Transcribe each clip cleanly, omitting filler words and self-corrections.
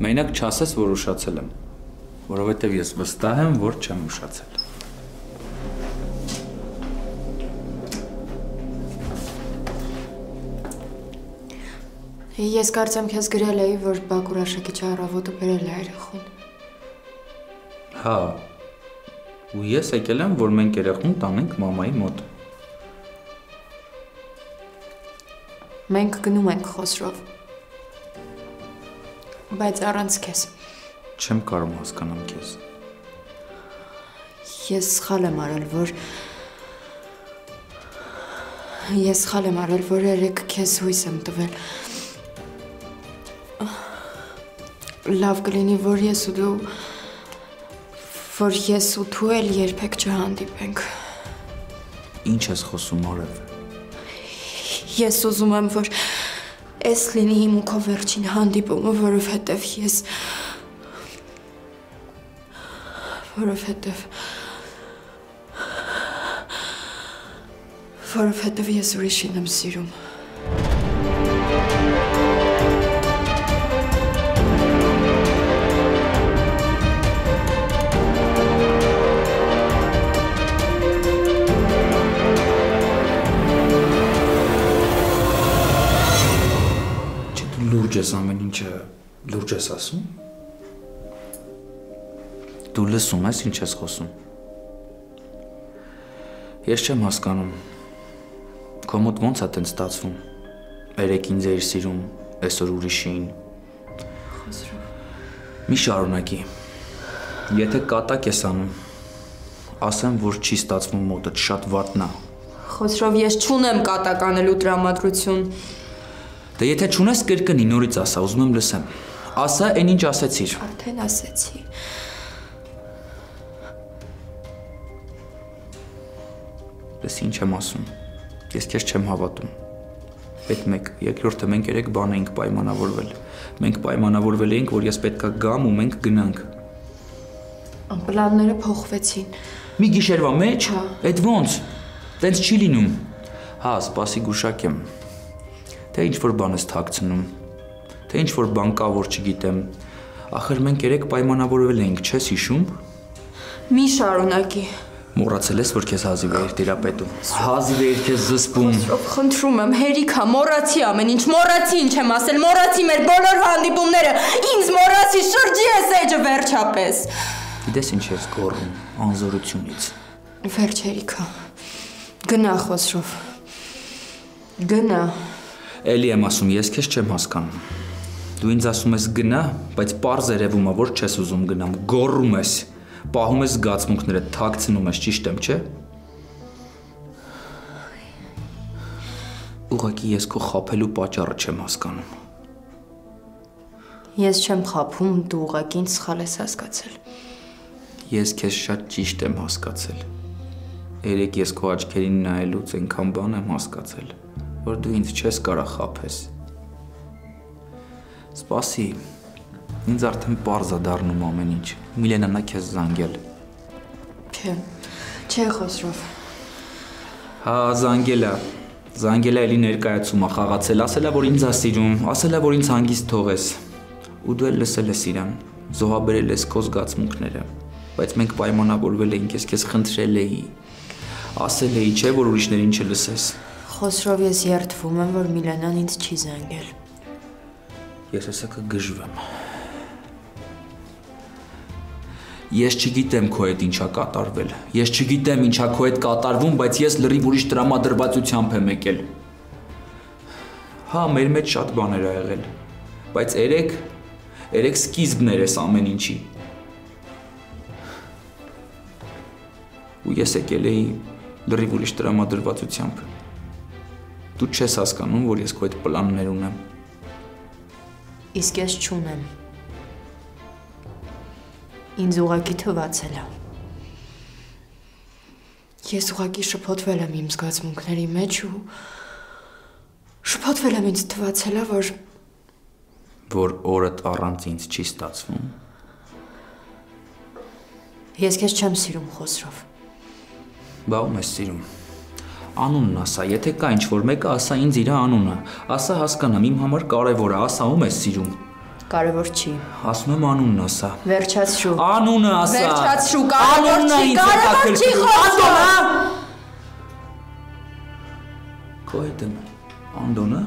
Մենակ չասես, որ ուշացել եմ, որովհետև ես վստահ եմ, որ չեմ ուշացել։ Ես կարծեմ քեզ գրել էի, որ Բակուր Աշակիչի առավոտը բերել է երեխուն։ Հա, ու ես եկել եմ, որ մենք երեխուն տանենք մամայի մոտ։ Մենք գնում ենք Խոսրով։ Բայց առանց քեզ։ Չեմ կարող հասկանամ քեզ։ Ես սխալ եմ արել, որ երեկ քեզ հույս եմ տվել։ Լավ կլինի, որ ես ու դու էլ երբեք չհանդիպենք։ Ինչ ես խոսում, Արև։ Ես ուզում եմ, որ Էս լինի իմ ու քո վերջին հանդիպումը, որովհետև ես ուրիշին եմ սիրում։ Լուրջ ես ամեն ինչը լուրջ ես ասում։ Դու լսում ես ինչ ես խոսում։ Ես չեմ հասկանում։ Քո մոտ ոնց է տենց ստացվում։ Երեկ ինձ էիր սիրում, այսօր ուրիշին։ Մի շարունակի։ Եթե կատակ ես անում, ասեմ, որ չի ստացվում մոտդ, շատ վատն է։ Խոսրով, ես չունեմ կատակ անելու տրամադրություն։ Դե եթե չունես կրկնի, նորից ասա, ուզում եմ լսեմ։ Ասա, այն ինչ ասեցիր։ Արդեն ասեցի։ Դες ինչ եմ ասում։ Ես քեզ չեմ հավատում։ Այդ մեկ, երկրորդը մենք երեք բան էինք պայմանավորվել։ Մենք պայմանավորվել էինք, որ ես պետքա գամ ու մենք գնանք։ Պլանները փոխվեցին։ Մի գիշերվա մեջ։ Այդ ոնց։ Տենց չի լինում։ Հա, սպասի գուշակեմ։ Թե ինչ-որ բան ես թաքցնում, թե ինչ-որ բան կա, որ չգիտեմ, ախր մենք երեք պայմանավորվել էինք, չես հիշում։ Մի շարունակի։ Մոռացել ես, որ քեզ հազիվ էիր տիրապետում։ Հազիվ էիր քեզ զսպում։ Խնդրում եմ, հերիքա, մոռացի ամեն ինչ, մոռացի ինչ եմ ասել, մոռացի մեր բոլոր հանդիպումները, ինձ մոռացի, շրջի ես էջը վերջապես։ Գիտես ինչ ես գոռում, անզորությունից։ Վերջ հերիքա, գնա Խոսրով, գնա։ Էլի եմ ասում, ես քեզ չեմ հասկանում։ Դու ինձ ասում ես գնա, բայց պարզ երևում է, որ չես ուզում գնամ, գոռում ես, պահում ես զգացմունքները, թաքցնում ես, ճիշտ եմ, չէ՞։ Ուղղակի ես քո խաբելու պատճառը չեմ հասկանում։ Ես չեմ խաբում, դու ուղղակի ինձ սխալ ես հասկացել։ Ես քեզ շատ ճիշտ եմ հասկացել։ Երեկ ես քո աչքերին նայելուց այնքան բան եմ հասկացել, որ դու ինձ չես կարող խաբես։ Սպասի, ինձ արդեն պարզ է դառնում ամեն ինչ։ Միլենան է քեզ զանգել։ Չէ, Խոսրով։ Հա, զանգել է էլի ներկայացում է խաղացել, ասել է, որ ինձ է սիրում, ասել է, որ ինձ հանգիստ թողես։ Ու դու էլ լսել ես իրան, զոհաբերել ես քո զգացմունքները, բայց մենք պայմանավորվել էինք, ես քեզ խնդրել էի, ասել էի, չէ, որ ուրիշներին չլսես։ Խոսրով ես երդվում եմ, որ Միլենան ինձ չի զանգել։ Ես հեսա կգժվեմ։ Ես չգիտեմ քո հետ ինչա կատարվել։ Ես չգիտեմ ինչա քո հետ կատարվում, բայց ես լրիվ ուրիշ տրամադրվածությամբ եմ եկել։ Հա, մեր մեջ շատ բաներ ա եղել, բայց երեք սկիզբն էր այս ամեն ինչի։ Ու ես եկել էի լրիվ ուրիշ տրամադրվածությամբ։ Դու չես հասկանում, որ ես քո այդ պլաններ ունեմ։ Իսկ ես չունեմ։ Ինձ ուղղակի թվացել է։ Ես ուղղակի շփոթվել եմ իմ զգացմունքների մեջ ու շփոթվել եմ ինձ թվացել է, որ օրդ առանց ինձ չի ստացվում։ Ես քեզ չեմ սիրում, Խոսրով։ Բա ում ես սիրում։ Անունն ասա, եթե կա ինչ-որ մեկը, ասա ինձ իր անունը։ Ասա հասկանամ, իմ համար կարևոր է, ասա ում ես սիրում։ Կարևոր չի։ Ասում եմ անունն ասա։ Վերջացրու։ Անունը ասա։ Վերջացրու, կարևոր չի, կարևոր չի, Խոսրով։ Քո հետ եմ, Անդոնը։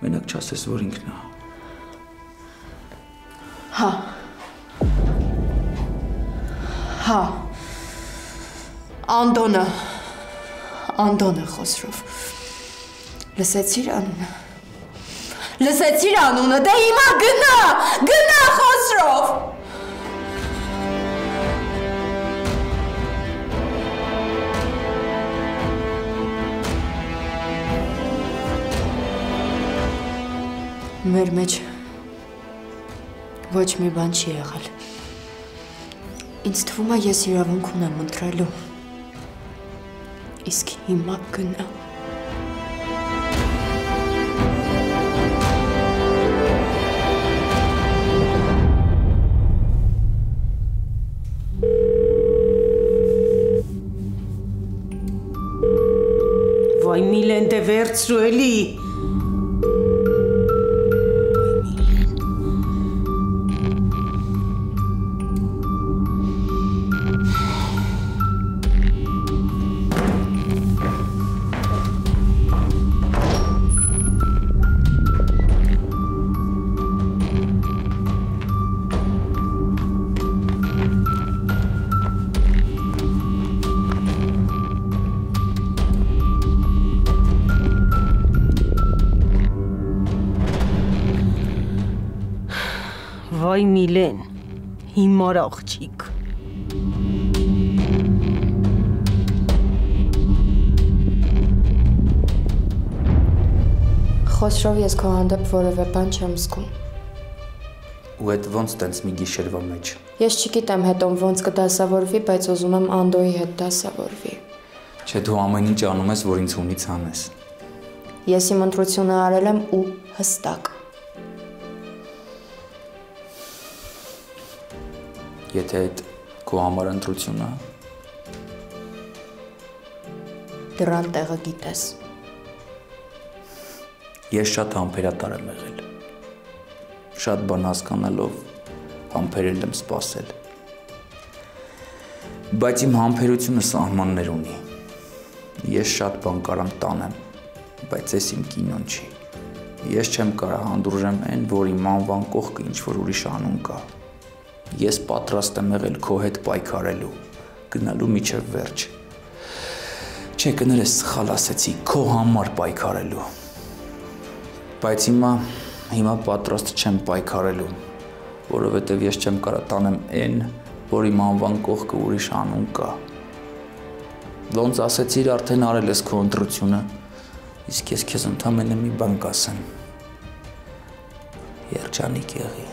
Մենակ չասես, որ ինքն է։ Հա։ Անդոնը Խոսրով։ Լսեցիր անունը։ Լսեցիր անունը, դե հիմա գնա Խոսրով։ Մեր մեջ ոչ մի բան չի եղել։ Ինձ թվում է ես իրավունք ունեմ ընտրելու։ Իսկ հիմա գնա։ Վայ Միլեն, դե վերցրու էլի։ Վայ Միլեն, հիմար աղջիկ։ Խոսրով ես քո հանդեպ որևէ բան չեմ զգում։ Ու այդ ոնց տենց մի գիշերվա մեջ։ Ես չգիտեմ հետո ոնց կդասավորվի, բայց ուզում եմ Անդոյի հետ դասավորվի։ Չէ, դու ամեն ինչ անում ես, որ ինձ հունից անես։ Ես իմ ընտրությունը արել եմ ու հստակ։ Եթե այդ քո համար ընտրությունը դրան տեղը գիտես։ Ես շատ համբերատար եմ եղել։ Շատ բան հասկանալով համբերել եմ սպասել։ Բայց իմ համբերությունը սահմաններ ունի։ Ես շատ բան կարամ տանեմ, բայց ես իմ կինոն չի։ Ես չեմ կարող հանդուրժեմ այն, որ իմ անվան կողքը ինչ-որ ուրիշ անուն կա։ Ես պատրաստ եմ եղել քո հետ պայքարելու, գնալու միջև վերջ։ Չէ, կներես սխալ ասեցի, քո համար պայքարելու։ Բայց հիմա պատրաստ չեմ պայքարելու, որովհետև ես չեմ կարող տանեմ այն, որ իմ անվան կողքը ուրիշ անուն կա։ Ոնց ասեցիր, արդեն արել ես քո ընտրությունը, իսկ ես քեզ ընդամենը մի բան կասեմ։ Երջանիկ եղի։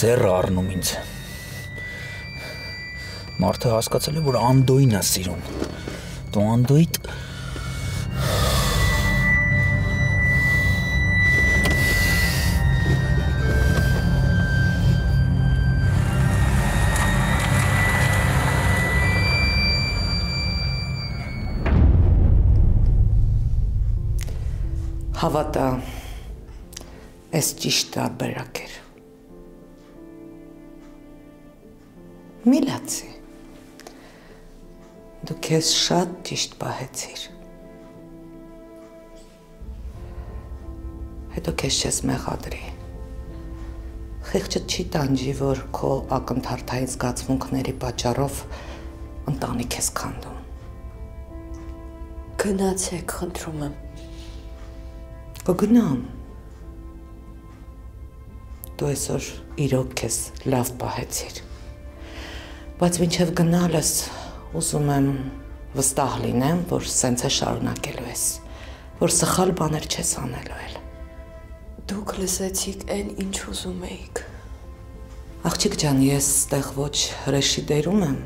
ձեռը առնում ինձ։ Մարդը հասկացել է, որ Անդոյին է սիրում։ Դու Անդոյիդ Հավատա, այս ճիշտ տարբերակ էր։ Մի լացի։ Դու քեզ շատ ճիշտ պահեցիր։ Հետո քեզ չես մեղադրի։ Խիղճդ չի տանջի, որ քո ակնթարթային զգացմունքների պատճառով ընտանիք ես քանդում։ Գնացեք, խնդրում եմ։ Կգնամ։ Դու այսօր իրոք քեզ լավ պահեցիր։ Բայց մինչև գնալս ուզում եմ վստահ լինեմ, որ սենց է շարունակելու ես, որ սխալ բաներ չես անելու էլ։ Դուք լսեցիք այն, ինչ ուզում էիք։ Աղջիկ ջան, ես ստեղ ոչ հրեշի դերում եմ,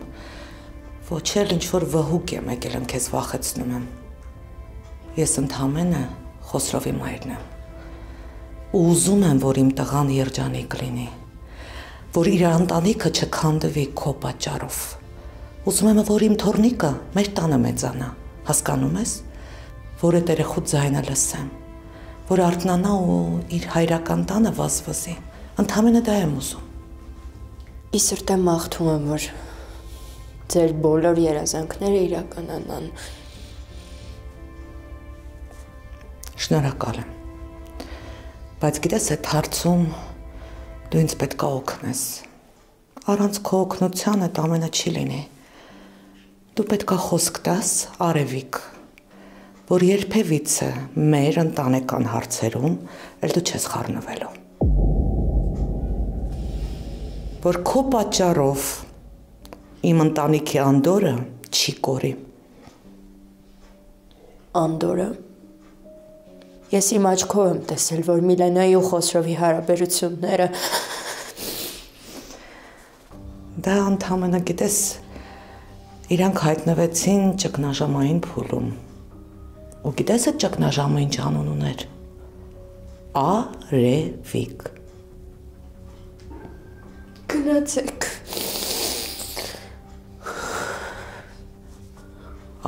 ոչ էլ ինչ-որ վհուկ եմ եկել եմ քեզ վախեցնում եմ։ Ես ընդհանրապես Խոսրովի մայրն եմ։ Ու ուզում եմ, որ իմ տղան երջանիկ լինի, որ իր ընտանիքը չքանդվի քո պատճառով։ Ուզում եմ, որ իմ թոռնիկը մեր տանը մեծանա, հասկանում ես, որ այդ երեխու ձայնը լսեմ, որ արթնանա ու իր հայրական տանը վազվզի։ Ընդհանրապես դա եմ ուզում։ Ի սրտե մաղթում եմ, որ ձեր բոլոր երազանքները իրականանան։ Շնորհակալ եմ։ Բայց գիտես, այդ հարցում դու ինձ պետք է օգնես։ Առանց քո օգնության այդ ամենը չի լինի։ Դու պետք է խոսք տաս Արևիկ, որ երբևիցե մեր ընտանեկան հարցերում էլ դու չես խառնվելու։ Որ քո պատճառով իմ ընտանիքի անդորը չի կորի։ Անդորը։ Ես իմ աչքով եմ տեսել, որ Միլենայի ու Խոսրովի հարաբերությունները դա ընդհանրապես գիտես, իրանք հայտնվեցին ճգնաժամային փուլում։ Ու գիտես այդ ճգնաժամը ինչ անուն ուներ։ Արևիկ։ Գնացեք։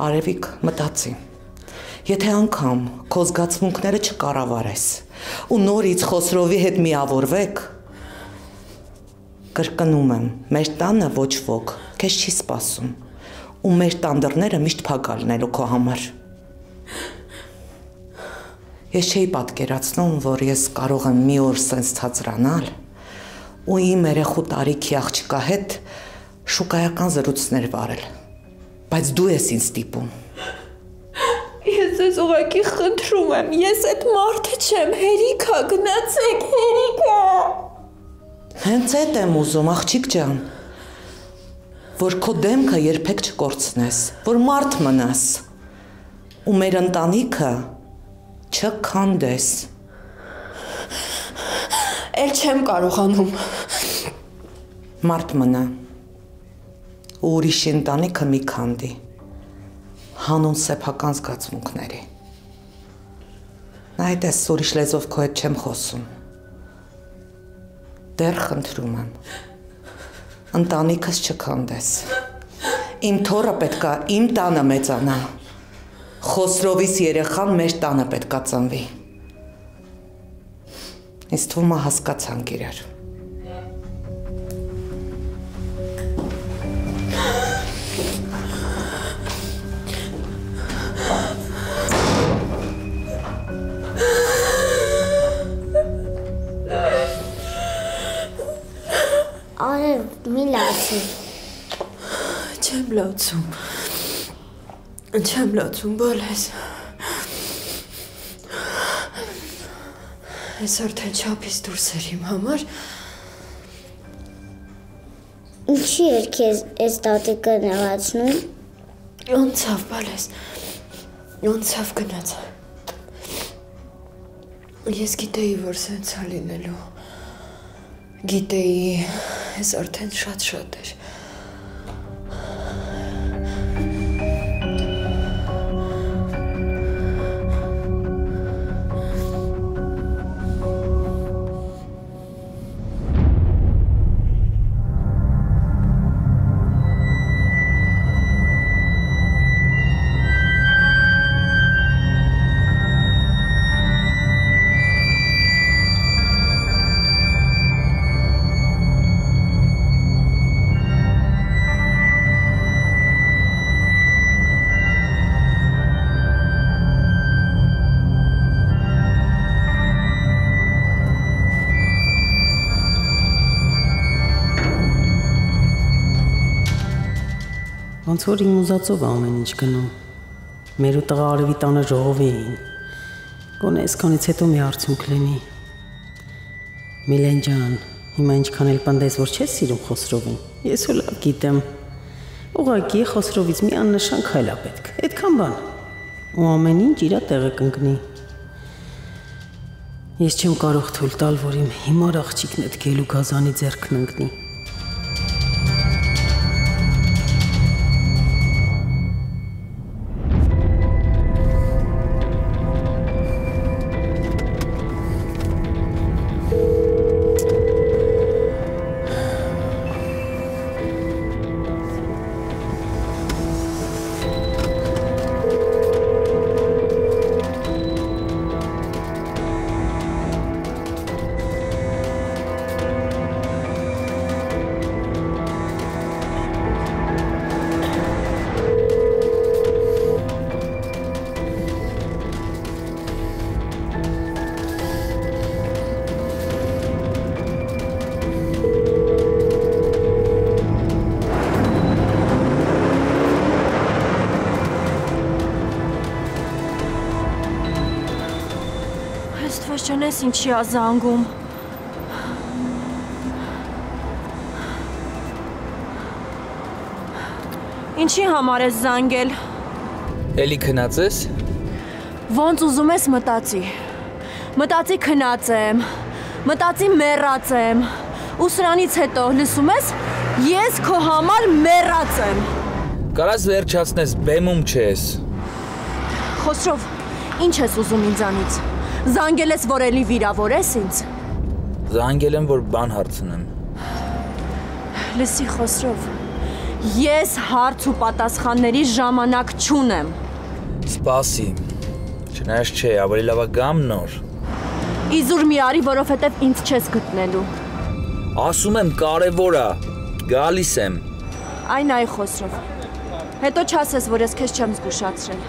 Արևիկ, մտածի։ Եթե անգամ քո զգացմունքները չկառավարես ու նորից Խոսրովի հետ միավորվեք, կրկնում եմ, մեր տանը ոչ ոք քեզ չի սպասում ու մեր տան դռները միշտ փակ լինելու քո համար։ Ես չէի պատկերացնում, որ ես կարող եմ մի օր սենց ցածրանալ ու իմ երեխու տարիքի աղջկա հետ շուկայական զրույցներ վարել, բայց դու ես ինձ ստիպում։ Ես ես ուղղակի խնդրում եմ, ես այդ մարդը չեմ, հերիքա, գնացեք, հերիքա։ Հենց այդ եմ ուզում, աղջիկ ջան, որ քո դեմքը երբեք չկորցնես, որ մարդ մնաս ու մեր ընտանիքը չքանդես։ Էլ չեմ կարողանում։ Մարդ մնա ու ուրիշի ընտանիքը մի քանդի։ Հանուն սեփական զգացմունքների։ Նայտես, ուրիշ լեզվով քո հետ չեմ խոսում։ Դեռ խնդրում եմ։ Ընտանիքս չքանդես։ Իմ թոռը պետքա իմ տանը մեծանա։ Խոսրովիս երեխան մեր տանը պետքա ծնվի։ Ինձ թվում է հասկացանք իրար։ Մի լացի։ Չեմ լացում։ Չեմ լացում, բոլես։ Այսօր թե չափից դուրս էր իմ համար։ Ինչի էր քեզ այս տատիկը նեղացնում։ Ոնցավ, բոլես։ Ոնցավ գնաց։ Ես գիտեի, որ սենց է լինելու։ Գիտեի, ես արդեն շատ էր։ Ոնց որ իմ ուզածով ամեն ինչ գնում։ Մեր ու տղա Արևի տանը ժողովի էին։ Գոնե այսքանից հետո մի արդյունք լինի։ Միլեն ջան, հիմա ինչքան էլ պնդես, որ չես սիրում Խոսրովին, ես ու լավ գիտեմ։ Ուղղակի Խոսրովից մի աննշան քայլ ա պետք, այդքան բան։ Ու ամեն ինչ իրա տեղը կընկնի։ Ես չեմ կարող թույլ տալ, որ իմ հիմար աղջիկն այդ գելու գազանի ձեռքն ընկնի։ Չնես ինչի ա զանգում։ Ինչի համար ես զանգել։ Էլի քնած ես։ Ոնց ուզում ես մտածի։ Մտածի քնած եմ, մտածի մեռած եմ։ Ու սրանից հետո լսում ես, ես քո համար մեռած եմ։ Կարաս վերջացնես, բեմում չես։ Խոսրով, ինչ ես ուզում ինձանից։ Զանգել ես, որ էլի վիրավորես ինձ։ Զանգել եմ, որ բան հարցնեմ։ Լսի Խոսրով, ես հարց ու պատասխանների ժամանակ չունեմ։ Սպասի, չնայած չէ, ավելի լավ գամ նոր։ Իզուր մի արի, որովհետև ինձ չես գտնելու։ Ասում եմ կարևոր ա, գալիս եմ։ Այն այ Խոսրով, հետո չասես, որ ես քեզ չեմ զգուշացրել։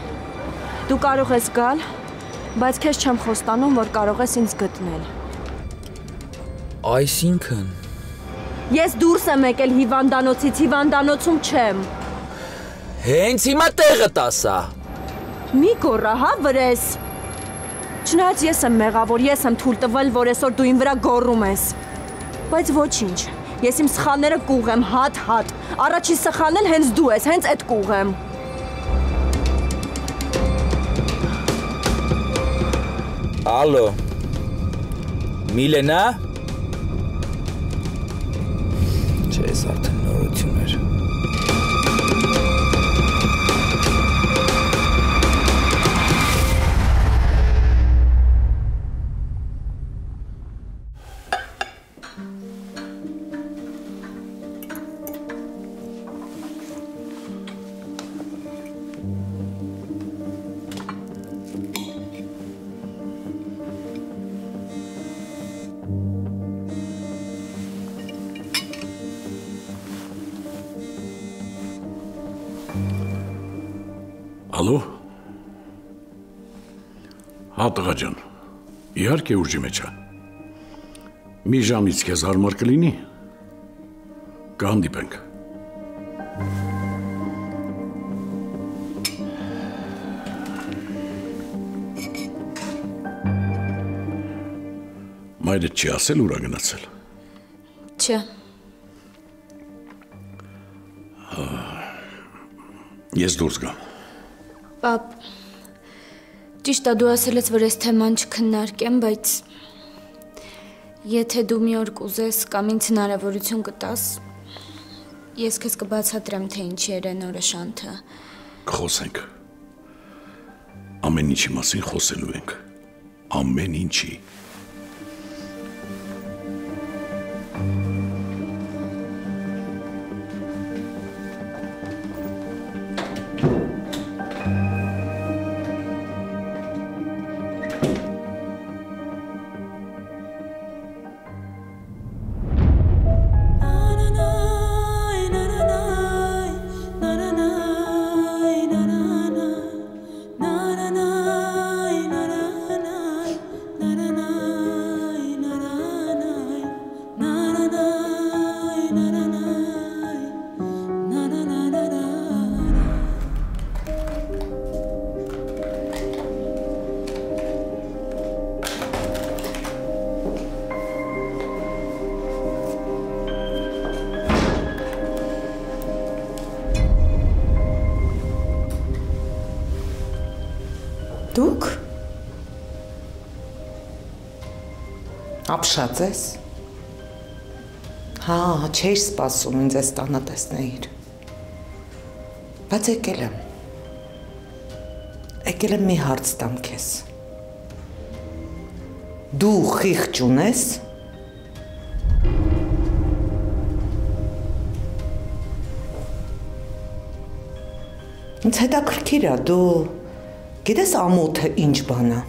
Դու կարող ես գալ, բայց քեզ չեմ խոստանում, որ կարող ես ինձ գտնել։ Այսինքն։ Ես դուրս եմ եկել հիվանդանոցից, հիվանդանոցում չեմ։ Հենց հիմա տեղը տասա։ Մի գոռա, հա վրես։ Չնայած ես եմ մեղավոր, ես եմ թույլ տվել, որ այսօր դու իմ վրա գոռում ես։ Բայց ոչինչ, ես իմ սխալները կուղեմ հատ-հատ։ Առաջի սխալն էլ հենց դու ես, հենց այդ կուղեմ։ Ալո, Միլենա։ Չէ, ես արդեն նորություն էր։ Ալո։ Հա տղա ջան, իհարկե ուժի մեջ է։ Մի ժամից քեզ հարմար կլինի։ Կհանդիպենք։ Մայրդ չի ասել ուր ա գնացել։ Չէ։ Ես դուրս գամ։ Պապ, ճիշտ է դու ասել ես, որ ես թեման չքննարկեմ, բայց Եթե դու մի օր կուզես կամ ինձ հնարավորություն կտաս, ես քեզ կբացատրեմ, թե ինչի էր այն օրը Շանթը։ Խոսենք։ Ամեն ինչի մասին խոսելու ենք։ Ամեն ինչի։ Դուք ապշած ես։ Հա, չէի սպասում ինձ այս տանը տեսնեիր։ Բայց եկել եմ։ Եկել եմ մի հարց տամ քեզ։ Դու խիղճ ունես։ Ինձ հետաքրքիր է, դու գիտես ամոթը ինչ բան է։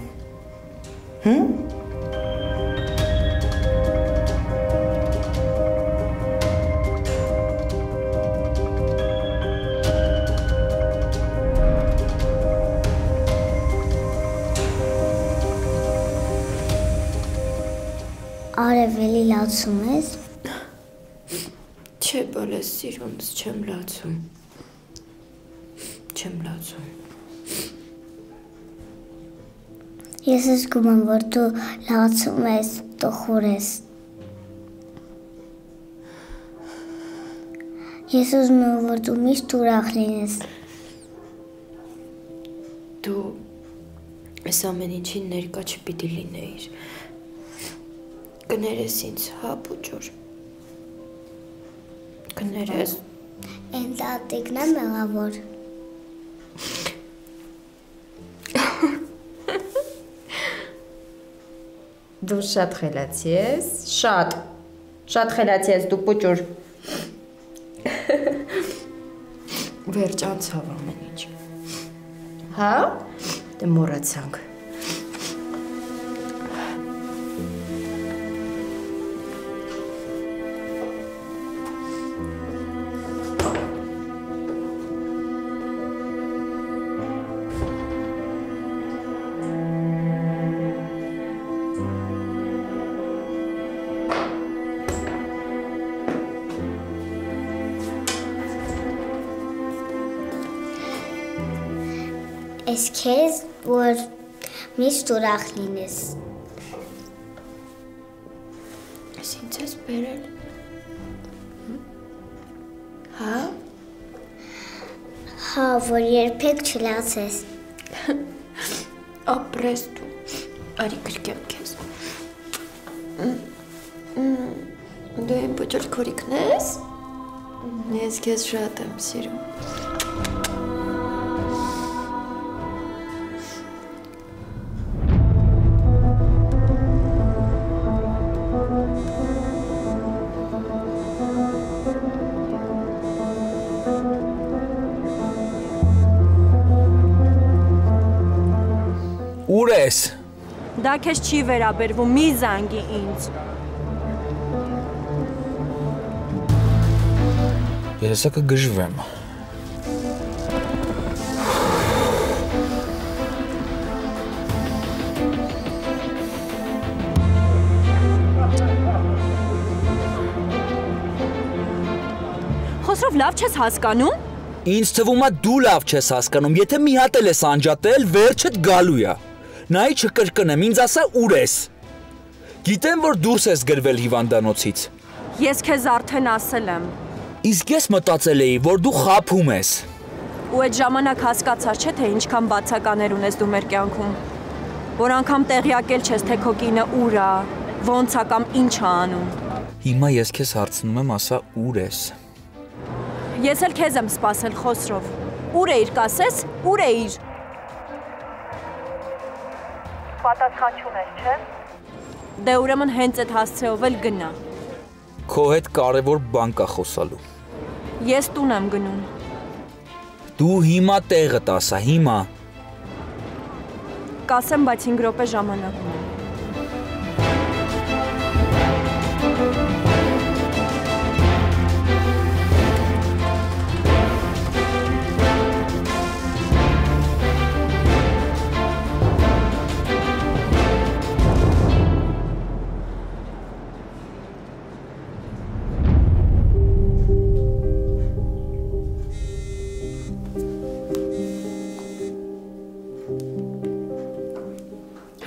Արևելի լացում ես։ Չէ, բալես սիրունց չեմ լացում։ Չեմ լացում։ Ես զգում եմ, որ դու լացում ես, տխուր ես։ Ես ուզում եմ, որ դու միշտ ուրախ լինես։ Դու այս ամեն ինչին ներկա չպիտի լինեիր։ Կներես ինձ, հա, Բուջուր։ Կներես։ Էն տատիկն է մեղավոր։ Դու շատ խելացի ես, շատ խելացի ես դու Բուջուր։ Վերջ անցավ ամեն ինչ։ Հա? Դե մոռացանք։ Ես քեզ, որ միշտ ուրախ լինես։ Ես ինձ ես բերել։ Հա? Հա, որ երբեք չլացես։ Ապրես դու, արի գրկեմ քեզ։ Դու իմ Բուջուր քորիկն ես։ Ես քեզ շատ եմ սիրում։ Ուր ես։ Դա քեզ չի վերաբերվում, մի զանգի ինձ։ Ես կգժվեմ։ Խոսրով լավ չես հասկանում։ Ինձ թվում է դու լավ չես հասկանում, եթե մի հատ էլ ես անջատել, վերջդ գալու է։ Նայ չկրկնեմ, ինձ ասա ուր ես։ Գիտեմ, որ դուրս ես գրվել հիվանդանոցից։ Ես քեզ արդեն ասել եմ։ Իսկ ես մտածել էի, որ դու խաբում ես։ Ու այդ ժամանակ հասկացար, չէ՞, թե ինչքան բացականեր ունես դու մեր կյանքում։ Որ անգամ տեղյակել չես, թե քո կինը ուր է, Ոնց է կամ ինչ է անում։ Հիմա ես քեզ հարցնում եմ, ասա ուր ես։ Ես էլ քեզ եմ սպասել, Խոսրով։ Ուր էիր, կասես, ուր էիր։ Պատասխան չունես, չէ՞։ Դե ուրեմն հենց այդ հասցեով էլ գնա։ Քո հետ կարևոր բան կա խոսալու։ Ես տուն եմ գնում։ Դու հիմա տեղդ ասա, հիմա։ Կասեմ, բայց 5 րոպե ժամանակ ունեմ։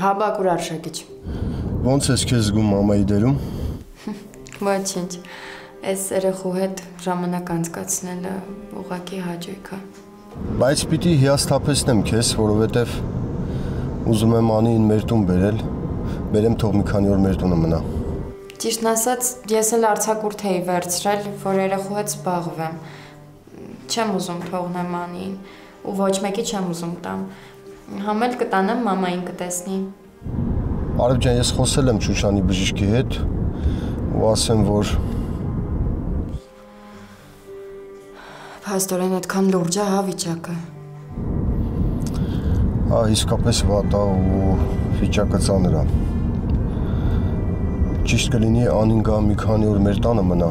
Հա, Բակուր Արշակիչ։ Ոնց ես քեզ զգում մամայի դերում։ Ոչինչ։ Այս երեխու հետ ժամանակ անցկացնելը ուղղակի հաճույք է։ Բայց պիտի հիասթափեցնեմ քեզ, որովհետև ուզում եմ Անին մեր տուն բերել, բերեմ թող մի քանի օր մեր տունը մնա։ Ճիշտն ասած, ես էլ արձակուրդ էի վերցրել, որ երեխու հետ զբաղվեմ։ Չեմ ուզում թողնեմ Անին, ու ոչ մեկի չեմ ուզում տամ։ Համել կտանեմ մամային կտեսնի։ Արև ջան, ես խոսել եմ Շուշանի բժիշկի հետ ու ասեմ, որ Փաստորեն այդքան լուրջ է հա վիճակը։ Հա, իսկապես վատ է ու վիճակը ծանր է։ Ճիշտ կլինի Անին գա մի քանի օր մեր տանը մնա։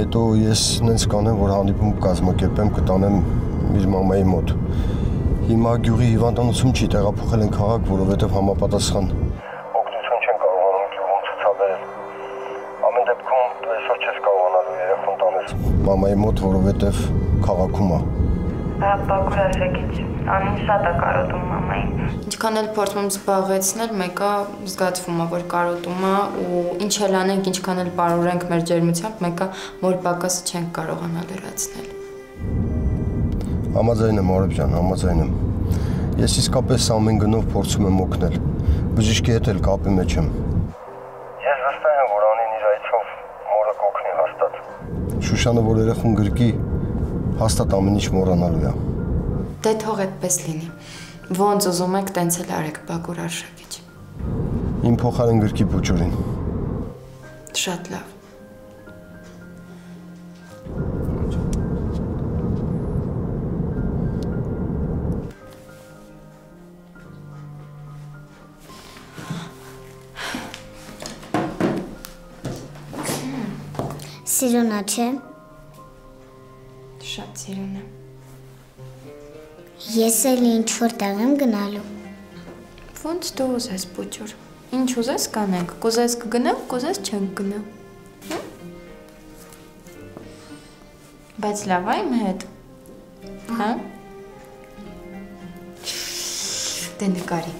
Հետո ես նենց կանեմ, որ հանդիպում կազմակերպեմ, կտանեմ իր մամայի մոտ։ Հիմա գյուղի հիվանդանոցում չի տեղափոխել են քաղաք, որովհետև համապատասխան օգնություն չեն կարողանում գյուղում ցուցաբերել։ Ամեն դեպքում դու այսօր չես կարողանալու երեխուն տանես մամայի մոտ, որովհետև քաղաքում է։ Բակուր Արշակիչ, Անին շատ է կարոտում մամային։ Ինչքան էլ փորձում զբաղեցնել, մեկը զգացվում է, որ կարոտում է ու ինչ էլ անենք, ինչքան էլ պարուրենք մեր ջերմությամբ, մեկը որ պակասը չենք կարողանա լրացնել։ Համաձայն եմ, Արև ջան, համաձայն եմ։ Ես իսկապես ամեն գնով փորձում եմ օգնել։ Բժիշկի հետ էլ կապի մեջ եմ։ Ես վստահ եմ, որ Անին իր այցով մորը կօգնի հաստատ։ Շուշանը, որ երեխուն գրկի, հաստատ ամեն ինչ մոռանալու է։ Դե թող այդպես լինի։ Ոնց ուզում եք, տենց էլ արեք, Բակուր Արշակիչ։ Իմ փոխարեն գրկի Բուջուրին։ Շատ լավ։ Սիրունա չէ։ Շատ սիրուն է։ Ես էլ ինչ-որ տեղ եմ գնալու։ Ոնց դու ուզես, Բուջուր։ Ինչ ուզես կանենք, կուզես կգնամ, կուզես չենք գնա։ Բայց լավ է իմ հետ։ Հա։ Դե նկարի։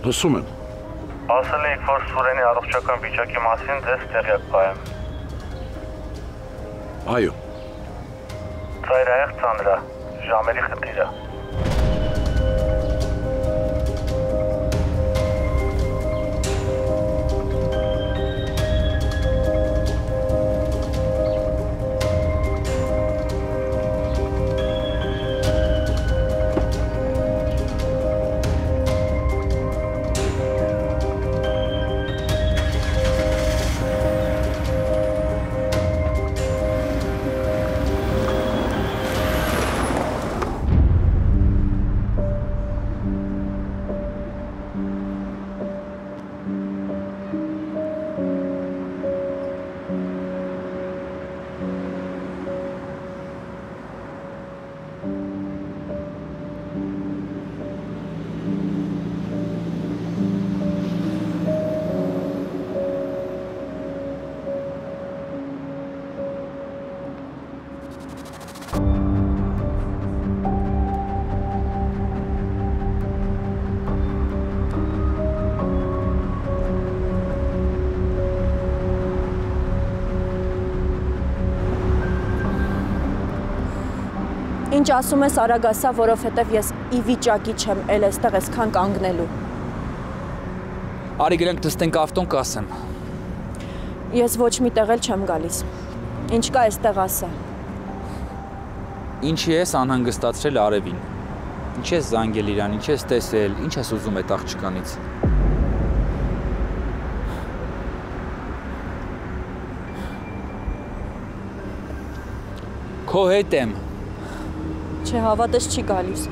Լսում եմ։ Ասել եք, որ Սուրենի առողջական վիճակի մասին ձեզ տեղյակ պահեմ։ Այո։ Ծայրահեղ ծանր է, ժամերի խնդիր է։ Ինչ ասում ես արագ ասա, որովհետև ես ի վիճակի չեմ էլ այստեղ այսքան կանգնելու։ Արի գնանք նստենք ավտոն կասեմ։ Ես ոչ մի տեղ էլ չեմ գալիս։ Ինչ կա այստեղ ասա։ Ինչի ես անհանգստացրել Արևին։ Ինչ ես զանգել իրան, ինչ ես տեսել, ինչ ես ուզում այդ աղջկանից։ Քո հետ եմ։ Չէ, հավատս չի գալիս։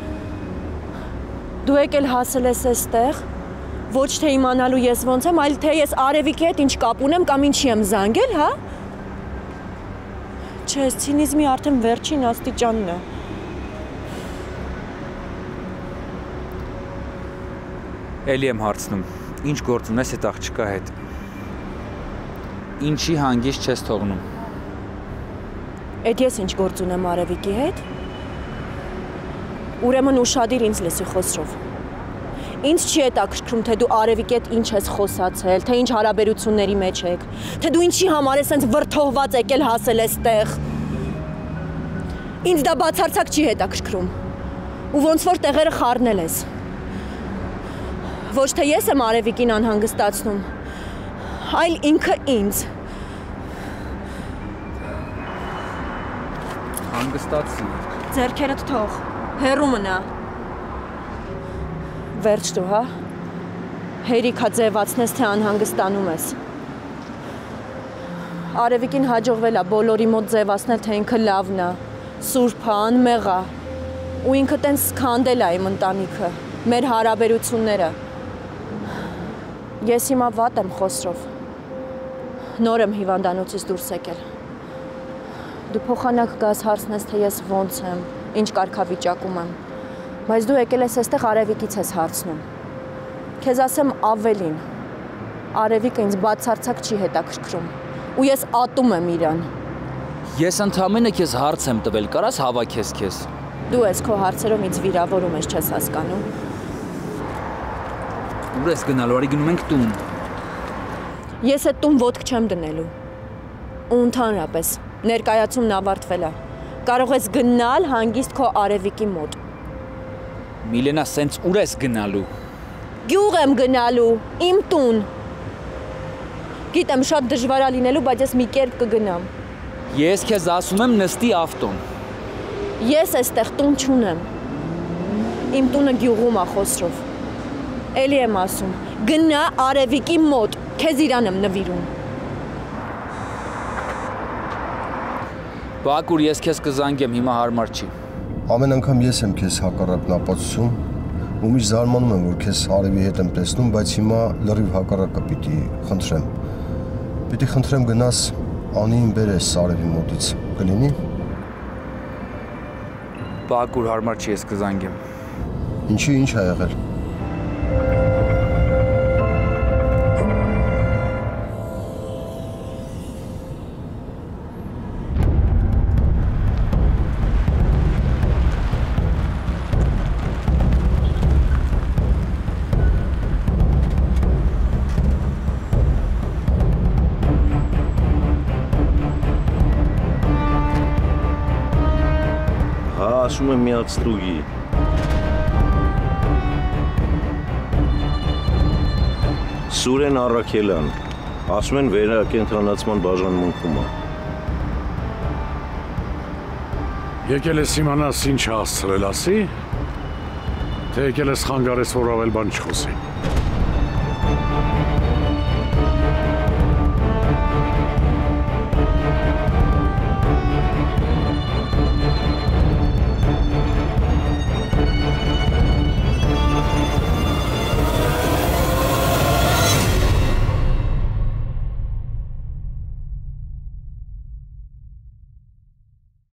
Դու եկել հասել ես այստեղ, ոչ թե իմանալու ես ոնց եմ, այլ թե ես Արևիկի հետ ինչ կապ ունեմ կամ ինչի եմ զանգել, հա։ Չէ, ցինիզմի արդեն վերջին աստիճանն է։ Էլի եմ հարցնում, ինչ գործ ունես այդ աղջկա հետ։ Ինչի հանգիստ չես թողնում։ Էդ ես ինչ գործ ունեմ Արևիկի հետ։ Ուրեմն ուշադիր ինձ լսի Խոսրով։ Ինձ չի հետաքրքրում, թե դու Արևիկի հետ ինչ ես խոսացել, թե ինչ հարաբերությունների մեջ եք, թե դու ինչի համար ես այնց վրթովված եկել հասել այստեղ։ Ինձ դա բացարձակ չի հետաքրքրում։ Ու ոնց որ տեղերը խառնել ես։ Ոչ թե ես եմ Արևիկին անհանգստացնում, այլ ինքը ինձ։ Հանգստացի։ Ձեռքերդ թող, հեռու մնա։ Վերջ դու, հա։ Հերիքա ձևացնես, թե անհանգստանում ես։ Արևիկին հաջողվել է բոլորի մոտ ձևացնել, թե ինքը լավն է, սուրբ է, անմեղ է։ Ու ինքը տենց սքանդել է իմ ընտանիքը, մեր հարաբերությունները։ Ես հիմա վատ եմ Խոսրով։ Նոր եմ հիվանդանոցից դուրս եկել։ Դու փոխանակ գազ հարցնես, թե ես ոնց եմ, ինչ կարգավիճակում եմ, բայց դու եկել ես այստեղ Արևիկից ես հարցնում։ Քեզ ասեմ ավելին, Արևիկը ինձ բացարձակ չի հետաքրքրում, ու ես ատում եմ իրան։ Ես ընդամենը քեզ հարց եմ տվել, կարաս հավաքես քեզ։ Դու ես քո հարցերով ինձ վիրավորում ես, չես հասկանում։ Ուր ես գնալու, արի գնում ենք տուն։ Ես այդ տուն ոտք չեմ դնելու։ Ու ընդհանրապես ներկայացումն ավարտվել է։ Կարող ես գնալ հանգիստ քո Արևիկի մոտ։ Միլենա, սենց ուր ես գնալու։ Գյուղ եմ գնալու, իմ տուն։ Գիտեմ, շատ դժվար է լինելու, բայց ես մի կերպ կգնամ։ Ես քեզ ասում եմ նստի ավտոն։ Ես այստեղ տուն չունեմ։ Իմ տունը գյուղում է Խոսրով։ Էլի եմ ասում, գնա Արևիկի մոտ, քեզ իրան եմ նվիրում։ Բակուր, ես քեզ կզանգեմ, հիմա հարմար չի։ Ամեն անգամ ես եմ քեզ հակառակն ապացուցում, ու միշտ զարմանում եմ, որ քեզ Արևի հետ եմ տեսնում, բայց հիմա լրիվ հակառակը պիտի խնդրեմ։ Պիտի խնդրեմ գնաս Անիին բերես Արևի մոտից, կլինի։ Բակուր, հարմար չի, ես կզանգեմ։ Ինչի, ինչ ա եղել։ Ասում եմ միած ստուգի։ Սուրեն Առաքելյան, ասում են վերակենդանացման բաժանմունքում է։ Եկել ես իմանաս ինչ հասցրել ասի, թե եկել ես խանգարես, որ ավել բան չխոսի։